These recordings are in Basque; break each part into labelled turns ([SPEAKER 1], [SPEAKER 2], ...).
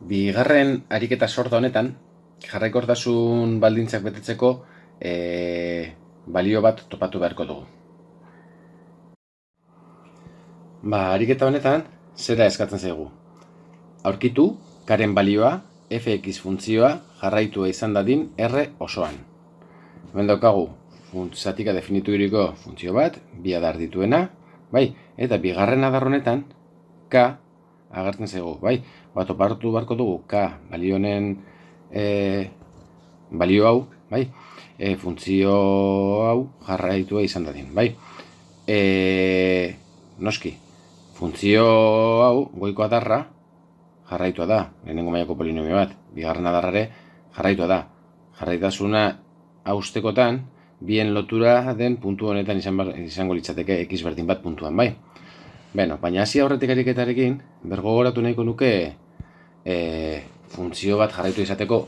[SPEAKER 1] Bigarren ariketa sorta honetan, jarraikortasun baldintzak betetzeko balio bat topatu beharko dugu. Ariketa honetan, zera eskatzen zaigu. Aurkitu, karen balioa, fx funtzioa jarraitua izan dadin R osoan. Hemen daukagu, zatika definitu iriko funtzio bat, bi adar dituena, eta bigarren adar honetan, k agertzen zaigu, topatu beharko dugu k balio honen balio hau, funtzio hau jarraitua izan dadin, noski, funtzio hau goiko adarra jarraitua da, lehenengo mailako polinomio bat, bigarren adarrare jarraitua da. Jarraitasuna haustekotan, bien lotura den puntu honetan izango litzateke x berdin bat puntuan, baina hasi aurretik ariketarekin, bergogoratu nahiko nuke funtzio bat jarraitu izateko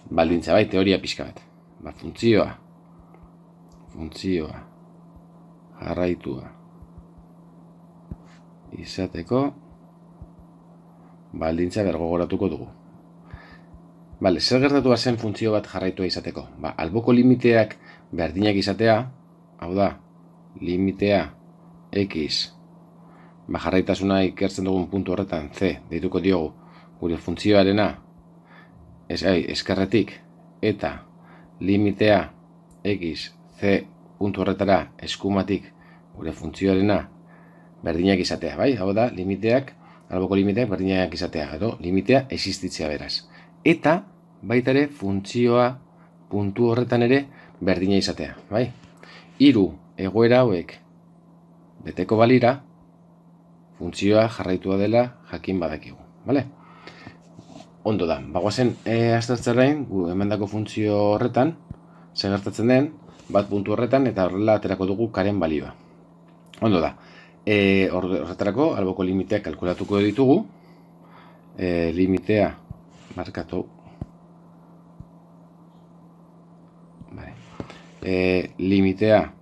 [SPEAKER 1] baldintza, teoria pixka bat. Funtzioa jarraitua izateko baldintza bergogoratuko dugu. Zer gertatu zen funtzio bat jarraitua izateko? Alboko limiteak berdinak izatea, hau da, limitea x jarraitasuna ikertzen dugun puntu horretan c deituko diogu gure funtzioarena eskerretik, eta limitea x c puntu horretara eskumatik gure funtzioarena berdinak izatea, hau da, alboko limiteak berdinak izatea, edo limitea existitzea beraz. Eta baita ere funtzioa puntu horretan ere berdina izatea, Hiru egoera hauek beteko balira, funtzioa jarraitua dela jakin badakigu, Ondo da, bagoazen aztertzerain, emandako funtzio horretan, zer gertatzen den, bat puntu horretan, eta horrela aterako dugu karen balioa. Ondo da, horretarako, alboko limiteak kalkulatuko ditugu, limitea, markatu, limitea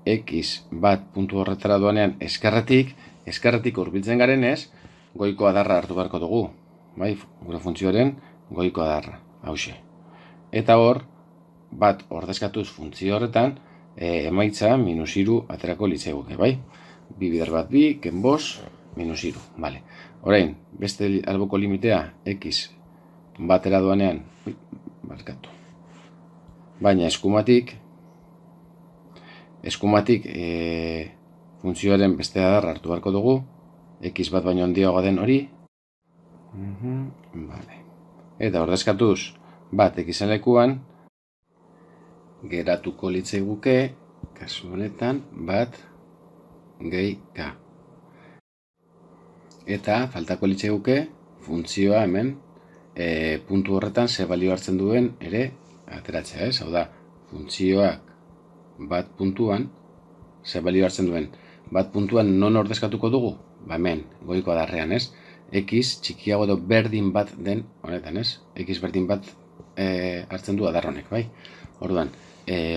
[SPEAKER 1] x bat puntu horretara doanean eskerretik hurbiltzen garenez, goiko adarra hartu beharko dugu, gure funtzioaren goiko adarra, hauxe. Eta hor, bat ordezkatuz funtzio horretan, emaitza minus iru aterako litzaiguke, bi bider bat bi, kenbos, minus iru, Orain, beste alboko limitea x batera doanean, baina eskumatik funtzioaren beste adarra hartu beharko dugu, x bat baino handiagoa den hori, eta ordezkatuz bat x-en lekuan, geratuko litzaiguke, kasu honetan, bat gehi k. Eta faltako litzaiguke funtzioa hemen puntu horretan ze balio hartzen duen ere ateratzea, hau da, funtzioak bat puntuan ze balio hartzen duen. Bat puntuan non ordezkatuko dugu? Hemen, goiko adarrean, x txikiago edo berdin bat den honetan, x berdin bat hartzen du adar honek, Orduan,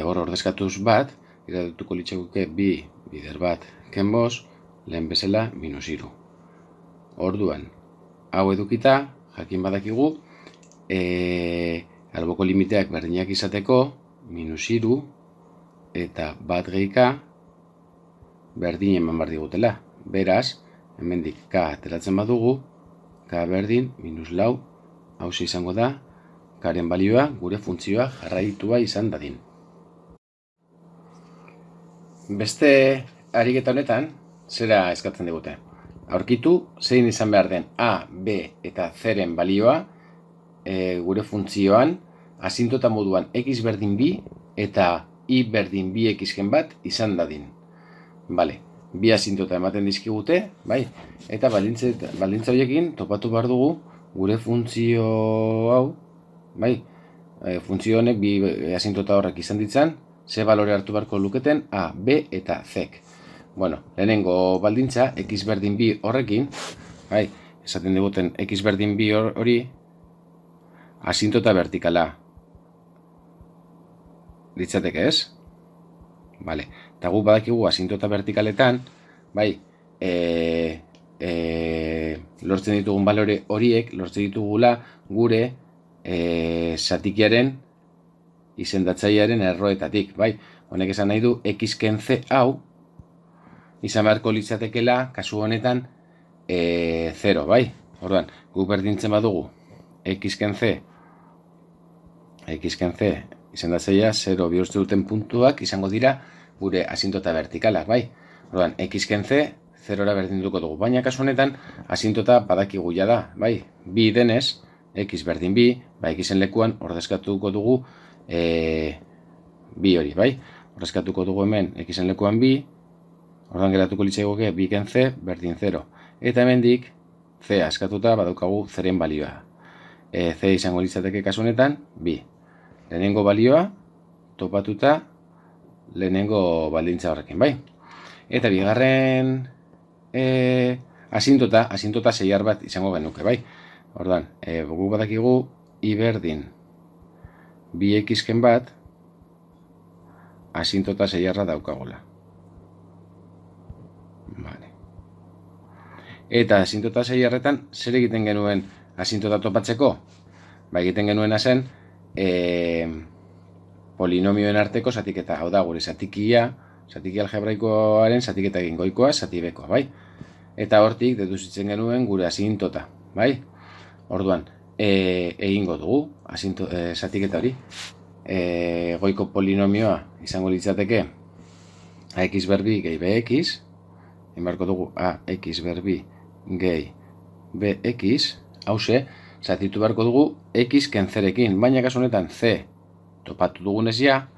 [SPEAKER 1] hor ordezkatuz bat, geratuko litzaiguke bi bider bat kenbos, lehen bezala minus iru. Orduan, hau edukita, jakin badakigu, alboko limiteak berdinak izateko, minus iru, eta bat gehika, berdin eman behar digutela. Beraz, hemendik k ateratzen badugu, k berdin, minus lau, hauxe izango da, karen balioa gure funtzioa jarraitua izan dadin. Beste ariketa honetan, zera eskatzen digute. Aurkitu, zein izan behar den a, b eta c-ren balioa gure funtzioan asintota moduan x berdin bi eta y berdin bi x-gen bat izan dadin. Bi asintota ematen dizkigute, eta baldintza horiekin topatu behar dugu gure funtzio hau, funtzio honek bi asintota horrek izan ditzan, ze balore hartu beharko luketen a, b eta c-k. Lehenengo baldintza, x berdin bi horrekin, esaten diguten x berdin bi hori, asintota vertikala litzateke, ez? Eta gu badakigu asintota vertikaletan, lortzen ditugun balore horiek, lortzen ditugula gure zatikiaren izendatzailearen erroetatik, bai? Honek esan nahi du, x-ken c hau, izan beharko litzatekela, kasu honetan, 0, bai? Orduan, guk berdintzen badugu, x-ken c izendatzailea 0 bihurtze duten puntuak izango dira gure asintota vertikalak, bai? Orduan, x-ken c 0ra berdinduko dugu, baina kasu honetan asintota badakigu ja da, bai? Bi denez, x berdin bi, x-en lekuan ordezkatuko dugu bi hori, bai? Ordezkatuko dugu hemen x-en lekuan bi, orduan geratuko litzaigoke biken c berdin 0. Eta hemendik c askatuta badaukagu zeren balioa. C izango litzateke kasu honetan, bi. Lehenengo balioa topatuta lehenengo baldintza horrekin, bai? Eta bigarren asintota zeiar bat izango genuke, bai? Orduan, guk badakigu i berdin bi x-ken bat asintota zeiarra daukagula. Vale. Eta asintota zeiarretan zer egiten genuen asintota topatzeko? Ba, egiten genuena zen polinomioen arteko zatiketa. Hau da, gure zatiki algebraikoaren zatiketa egin goikoa, zati bekoa, bai? Eta hortik deduzitzen genuen gure asintota, bai? Orduan, egingo dugu zatiketa hori. Goiko polinomioa izango litzateke ax berbi gehi bx, enbarko dugu ax berbi gehi bx, hause, zatitu beharko dugu x-ken c-rekin, baina kasu honetan c topatu dugunez ja,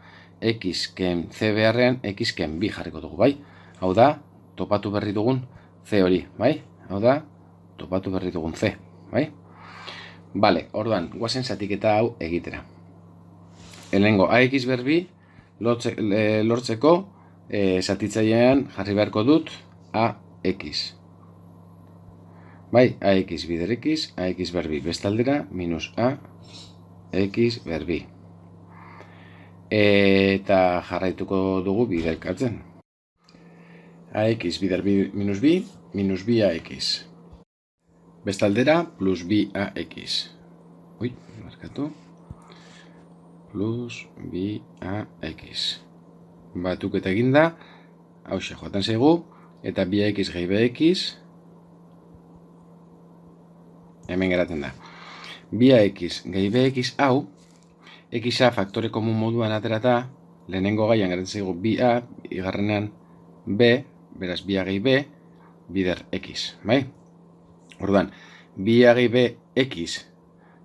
[SPEAKER 1] x-ken c beharrean x-ken b jarriko dugu, bai? Hau da, topatu berri dugun c hori, bai? Hau da, topatu berri dugun c, bai? Bale, orduan, guazen zatiketa hau egitera. Helengo ax berbi lortzeko zatitzailean jarri beharko dut ax. Bai, ax bider x, ax berbi bestaldera, minus ax berbi. Eta jarraituko dugu biderkatzen. Ax bider minus bi ax. Bestaldera, plus bi ax. Ui, markatu. Plus bi ax. Batuketa eginda, hauxe joaten zaigu, eta bi ax gehi bx, hemen geratzen da. Bi ax gehi bx hau, x-a faktore komun moduan aterata, lehenengo gaian geratzen zaigu bi a, igarrenean b, beraz bi a gehi b, bider x, bai? Orduan, bi a gehi b x,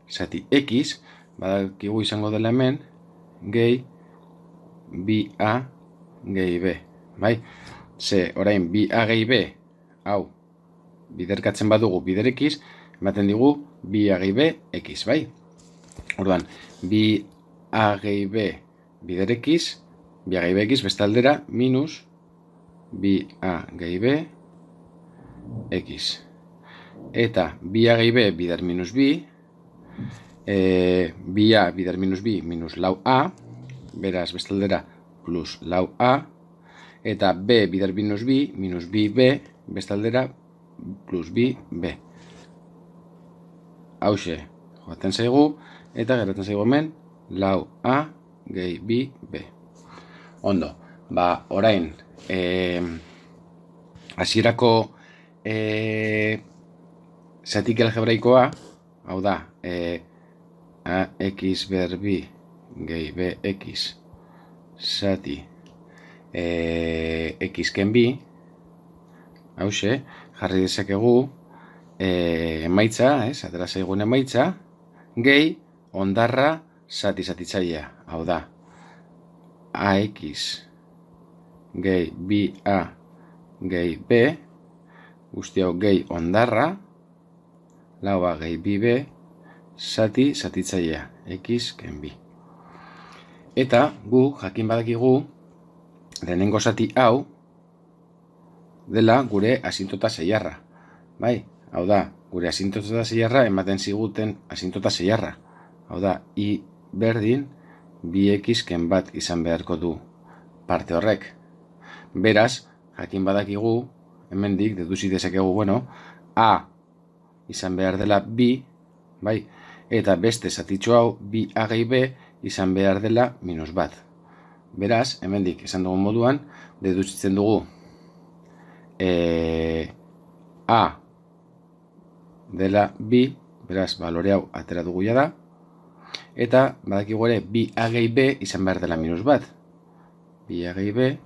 [SPEAKER 1] zati x, badakigu izango dela hemen, gehi bi a gehi b, bai? Ze, orain, bi a gehi b, hau, biderkatzen badugu bider x, ematen digu bi a gehi b x, bai? Orduan, bi a gehi b bider x, bi a gehi b x bestaldera, minus bi a gehi b x. Eta bi a gehi b bider minus bi, bi a bider minus bi minus lau a, beraz bestaldera plus lau a, eta b bider minus bi b, bestaldera plus bi b. Hauxe, joaten zaigu, eta geratzen zaigu hemen, lau a gehi bi b. Ondo, ba, orain, hasierako zatik algebraikoa, hau da, ax berbi gehi bx zati x-ken bi, hauxe, jarri dezakegu emaitza, atera zaigun emaitza, gehi ondarra zatitzailea, hau da, ax gehi bi a gehi b, guzti hau gehi ondarra, lau a gehi bi b, zatitzailea, x-ken bi. Eta gu jakin badakigu lehenengo zati hau dela gure asintota zeiarra. Bai, hau da, gure asintota zeiarra ematen ziguten asintota zeiarra. Hau da, i berdin bi x-ken bat izan beharko du parte horrek. Beraz, jakin badakigu, hemendik deduzi dezakegu, bueno, a izan behar dela bi, bai, eta beste zatitxo hau bi a gehi b izan behar dela minus bat. Beraz, hemendik esan dugun moduan, deduzitzen dugu a dela bi, beraz, balore hau atera dugu da, eta badakigu ere bi a gehi b izan behar dela minus bat. Bi a gehi b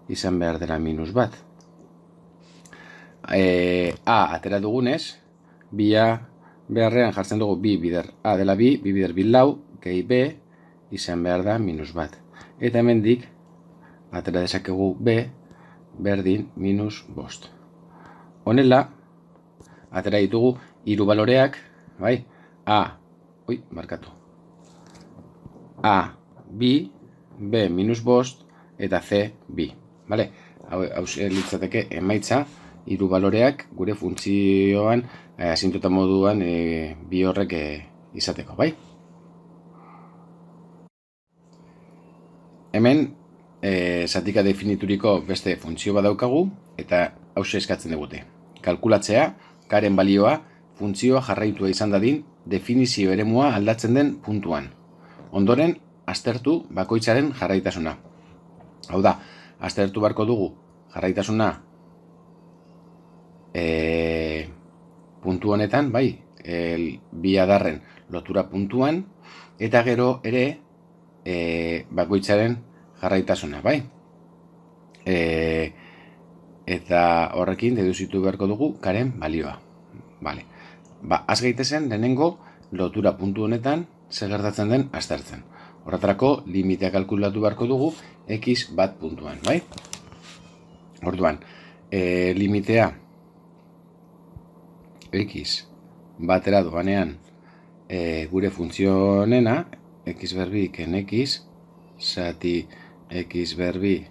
[SPEAKER 1] izan behar dela minus bat. A atera dugunez, bi a beharrean jartzen dugu bi bider a dela bi bider bi lau, gehi b izan behar da minus bat. Eta hemendik atera dezakegu b berdin minus bost. Honela, atera ditugu hiru baloreak, bai? A bi, b minus bost, eta c bi. Vale? Hau litzateke emaitza hiru baloreak gure funtzioan asintota moduan bi horrek izateko, bai? Hemen zatika definituriko beste funtzio bat daukagu eta hauxe eskatzen digute. Kalkulatzea, karen balioa, funtzioa jarraitua izan dadin, definizio eremua aldatzen den puntuan. Ondoren, aztertu bakoitzaren jarraitasuna. Hau da, aztertu beharko dugu jarraitasuna puntu honetan, bai, bi adarren lotura puntuan, eta gero ere bakoitzaren jarraitasuna, bai? Eta horrekin deduzitu beharko dugu karen balioa. Vale. Az gaitezen lehenengo lotura puntu honetan zer gertatzen den aztertzen. Horretarako limitea kalkulatu beharko dugu x bat puntuan, bai? Orduan, limitea x batera doanean gure funtzio honena, x berbi ken x, zati x berbi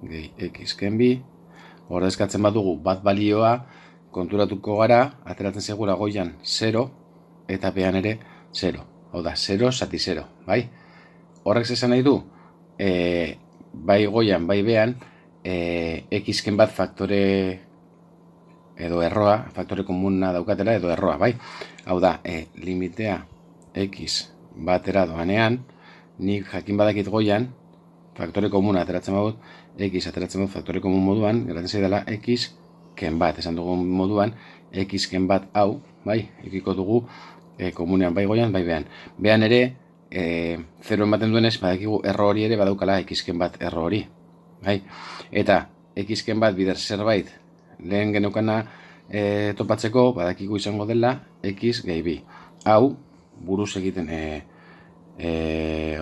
[SPEAKER 1] gehi x ken bi, ordezkatzen badugu bat balioa, konturatuko gara, ateratzen segura goian 0, eta behan ere 0. Hau da, 0 zati 0, bai? Horrek esan nahi du, bai goian, bai behan, x ken bat faktore edo erroa, faktore komuna daukatela edo erroa, bai? Hau da, limitea x batera doanean, nik jakin badakit goian, faktore komuna ateratzen badut, x ateratzen badut faktore komun moduan, geratzen zaidala x ken bat, esan dugun moduan, x ken bat hau, bai, ekiko dugu komunean bai goian, bai behan. Behan ere, 0 ematen duenez, badakigu erro hori ere badaukala x ken bat erro hori, bai? Eta x ken bat bider zerbait lehen geneukana topatzeko, badakigu izango dela x gehi bi. Hau, buruz egiten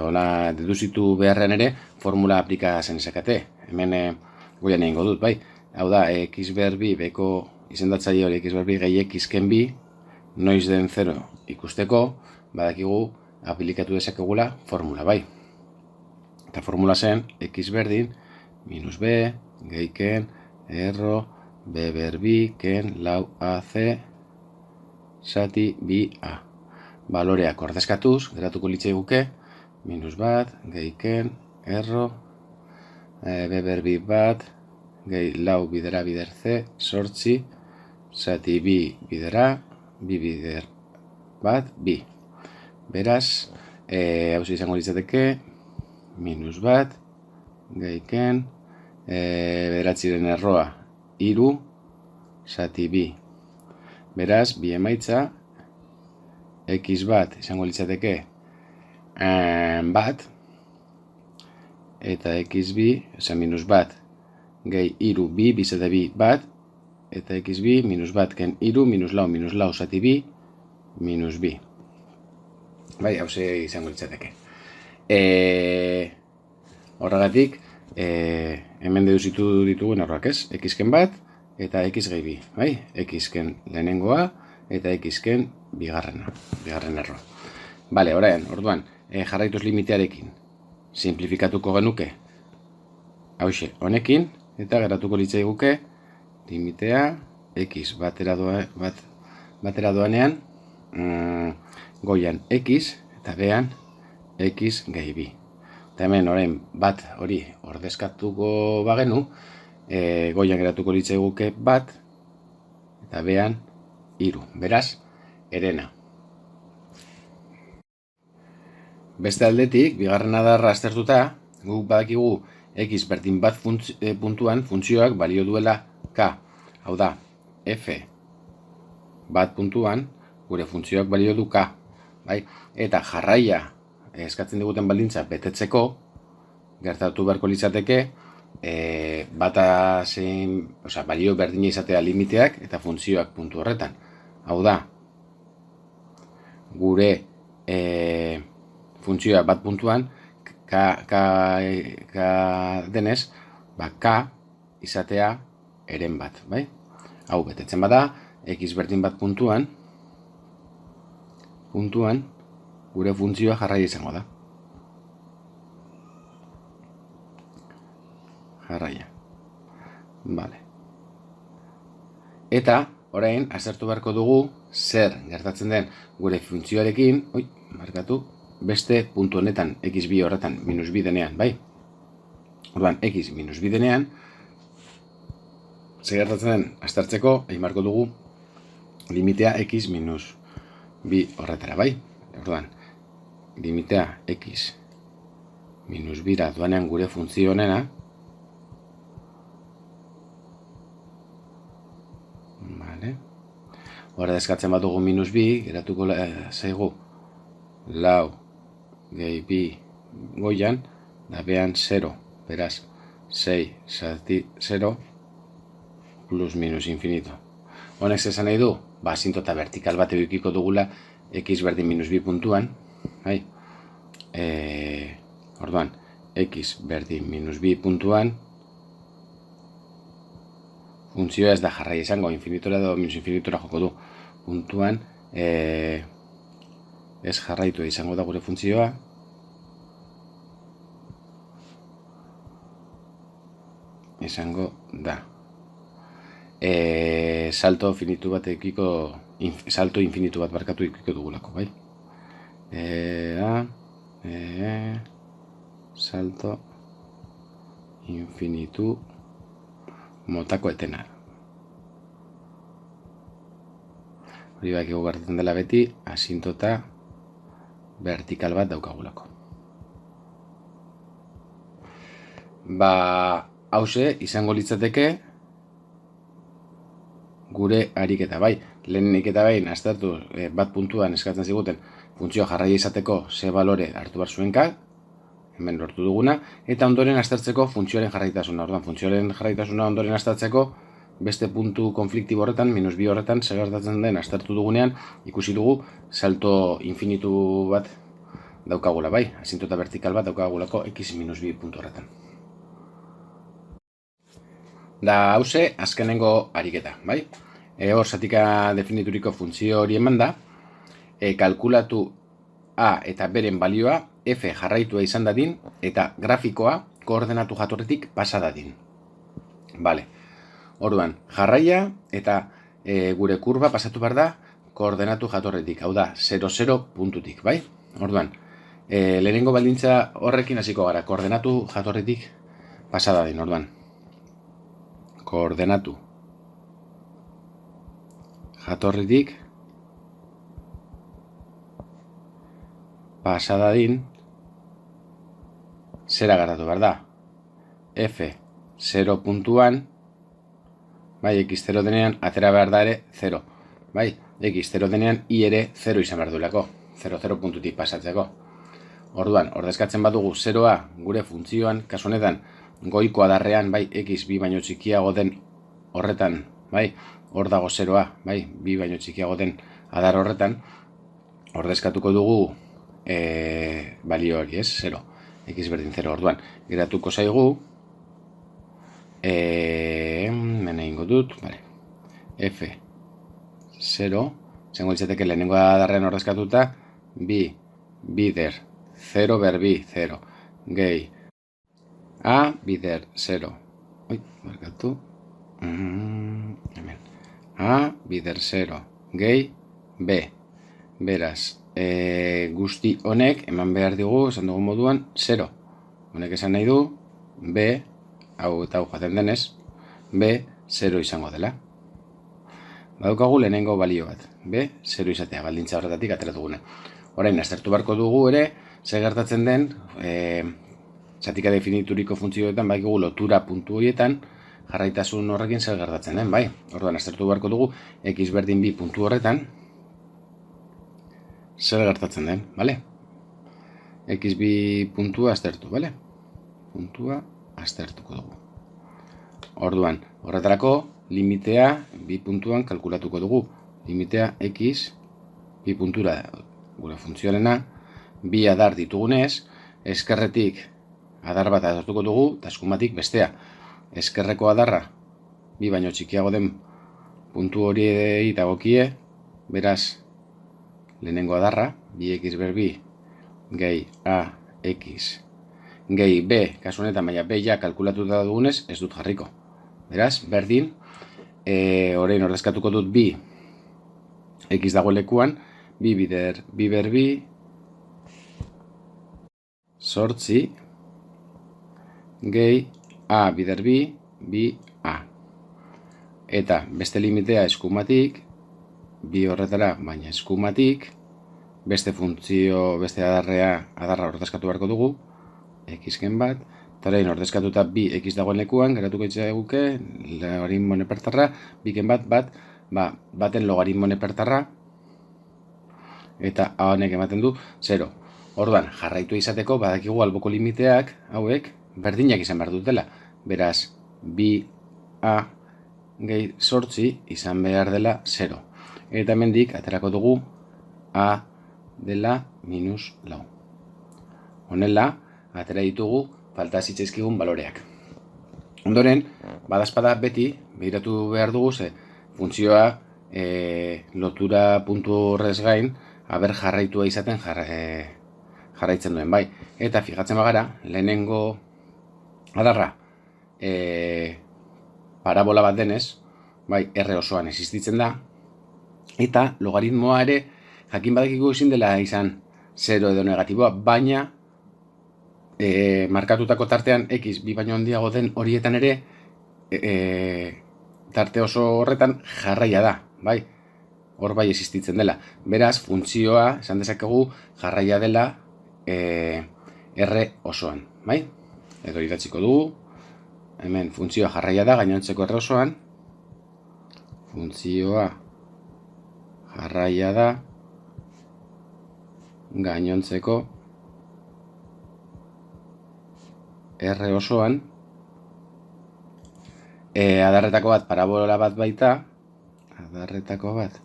[SPEAKER 1] hola deduzitu beharrean ere, formula aplika zen esakate. Hemen goian egingo dut, bai? Hau da, x berbi, beko izendatzaile hori x berbi gehi x ken bi, noiz den 0 ikusteko, badakigu aplikatu dezakegula formula, bai? Eta formula zen, x berdin, minus b, gehi ken, erro, b berbi, ken, lau ac, zati, bi a. Baloreak ordezkatuz, geratuko litzaiguke, minus bat, gehi ken, erro, b berbi bat, gehi lau bidera bider c, sortzi, zati bi bidera, bi bider bat, bi. Beraz, hau izango litzateke, minus bat, gehi ken, bederatziren erroa, iru, zati bi. Beraz, bi emaitza, x bat izango litzateke bat, eta x bi, esan minus bat, gehi iru bi, bizete bi bat, eta x bi, minus bat ken iru, minus lau zati bi, minus bi. Bai, hau izango litzateke. Horregatik, hemen deduzitu ditugun horrak ez, x ken bat, eta x gehi bi, bai? X ken lehenengoa, eta x ken bigarren erro. Bale, orduan, jarraituz limitearekin simplifikatuko genuke hauxe honekin, eta geratuko litzaiguke limitea x batera doanean goian x eta behan x gehi bi. Eta hemen orain bat hori ordezkatuko bagenu, goian geratuko litzaiguke bat eta behan 3. Beraz, herena. Beste aldetik, bigarren adarra aztertuta, guk badakigu x berdin bat puntuan funtzioak balio duela k. Hau da, f bat puntuan gure funtzioak balio du k. Bai? Eta jarraia eskatzen diguten baldintza betetzeko, gertatu beharko litzateke, bata zein, balio berdina izatea limiteak eta funtzioak puntu horretan. Hau da, gure funtzioa bat puntuan, k denez, k izatea eren bat, bai? Hau betetzen bada, x berdin bat puntuan, gure funtzioa jarraia izango da. Jarraia. Vale. Eta, orain, aztertu beharko dugu, zer gertatzen den gure funtzioarekin, beste puntu honetan, x bi horretan, minus bi denean, bai? Orduan, x minus bi denean, zer gertatzen den aztertzeko, egin beharko dugu limitea x minus bi horretara, bai? Orduan, limitea x minus bira duanean gure funtzio honena, hori eskatzen bat dugu minus bi, geratuko zaigu lau gehi bi goian, da behan 0, beraz 6 zati 0 plus minus infinito. Honek zesan nahi du, asintota vertikal bat edukiko dugula x berdin minus bi puntuan, orduan, x berdin minus bi puntuan, funtzioa ez da jarraia izango, infinitora edo minus infinitora joko du. Puntuan, ez jarraitu izango da gure funtzioa. Izango da. Salto infinitu bat barkatu ekiko dugulako, bai? Salto infinitu motako etena. Hori baki gertatzen dela beti, asintota vertikal bat daukagulako. Hauze, izango litzateke gure ariketa, bai. Lehenik eta behin aztertu bat puntuan eskatzen ziguten funtzio jarraia izateko ze balore hartu behar zuen k, hemen lortu duguna, eta ondoren aztertzeko funtzioaren jarraitasuna. Orduan, funtzioaren jarraitasuna ondoren aztertzeko, beste puntu konfliktibo horretan, minus bi horretan, zer gertatzen den aztertu dugunean, ikusi dugu salto infinitu bat daukagula, bai? Asintota vertikal bat daukagulako x minus bi puntu horretan. Da hauze, azkenengo ariketa, bai? Hor zatika definituriko funtzio hori eman da, kalkulatu a eta beren balioa f jarraitua izan dadin eta grafikoa koordenatu jatorretik pasa dadin. Vale. Orduan, jarraia eta gure kurba pasatu behar da koordenatu jatorretik, hau da, 0,0 puntutik, bai? Orduan, lehenengo baldintza horrekin hasiko gara, koordenatu jatorretik pasa dadin, orduan. Koordenatu jatorretik pasa dadin, zera gertatu behar da, f 0 puntuan, bai, x0 denean, atera behar da ere 0, bai, x0 denean, i ere 0 izan behar duelako, 0,0 puntutik pasatzeko. Orduan, ordezkatzen badugu 0a gure funtzioan, kasu honetan, goiko adarrean, bai, x bi baino txikiago den horretan, bai, hor dago 0a, bai, bi baino txikiago den adar horretan, ordezkatuko dugu balio hori, ez, 0, x berdin 0, orduan, geratuko zaigu, mena ingo dut, vale, f 0, zengo ditzateke lehenengo adarrean ordezkatuta, bider 0 ber bi 0, gehi a bider 0, markatu, hemen, a bider 0, gehi b, beraz, guzti honek eman behar digu, esan dugu moduan, 0, honek esan nahi du, b, hau eta hau jaten denez, b 0 izango dela. badaukagu lehenengo balio bat, b, 0 izatea, baldintza horretatik ateratu gune. Orain, aztertu beharko dugu ere, zer gertatzen den, zatika definituriko funtzioetan, bakigu lotura puntu horietan, jarraitasun horrekin zer gertatzen den, bai? Orduan, aztertu beharko dugu, x berdin bi puntu horretan, zer gertatzen den, bale? X bi puntua aztertu, bale? Puntua aztertuko dugu. Orduan, horretarako, limitea bi puntuan kalkulatuko dugu. Limitea x bi puntura gure funtzioarena, bi adar ditugunez, eskerretik adar bat adortuko dugu, eta eskumatik bestea. Eskerreko adarra, bi baino txikiago den puntu hori dagokie, beraz, lehenengo adarra, bi x ber bi, gehi a x, gehi b, kasu honetan, baina b ja kalkulatuta dugunez, ez dut jarriko. Beraz, berdin, orain ordezkatuko dut bi x dago lekuan, bi ber bi, sortzi, gehi a bider bi a. Eta beste limitea eskumatik, bi horretara, baina eskumatik, beste funtzio, beste adarra ordezkatu beharko dugu, x-gen bat, eta orain ordezkatuta bi x dagoen lekuan, geratuko itxaguke, logaritmo nepertarra, biken baten logaritmo nepertarra, eta a honek ematen du 0. Orduan, jarraitu izateko, badakigu alboko limiteak, hauek, berdinak izan behar dutela. Beraz, bi a gehi sortzi izan behar dela 0. Eta hemendik aterako dugu a dela minus lau. Honela, atera ditugu falta zitzaizkigun baloreak. Ondoren, badazpada beti, behiratu behar dugu, ze funtzioa lotura puntu horrez gain, aber jarraitua izaten jarraitzen duen, bai. Eta fijatzen bagara, lehenengo adarra parabola bat denez, bai, R osoan existitzen da, eta logaritmoa ere jakin badakigu ezin dela izan 0 edo negatiboa, baina markatutako tartean x bi baino handiago den horietan ere tarte oso horretan jarraia da, bai? Hor bai existitzen dela. Beraz, funtzioa, esan dezakegu, jarraia dela R osoan, bai? Edo idatziko dugu, hemen funtzioa jarraia da gainontzeko R osoan, funtzioa jarraia da gainontzeko R osoan, adarretako bat parabola bat baita, adarretako bat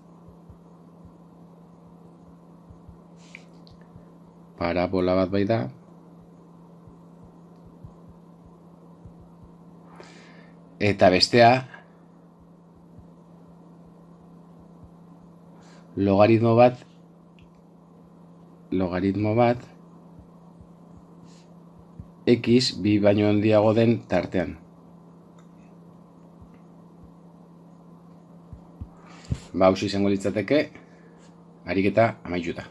[SPEAKER 1] parabola bat baita, eta bestea logaritmo bat x bi baino handiago den tartean. Hauxe izango litzateke ariketa amaituta.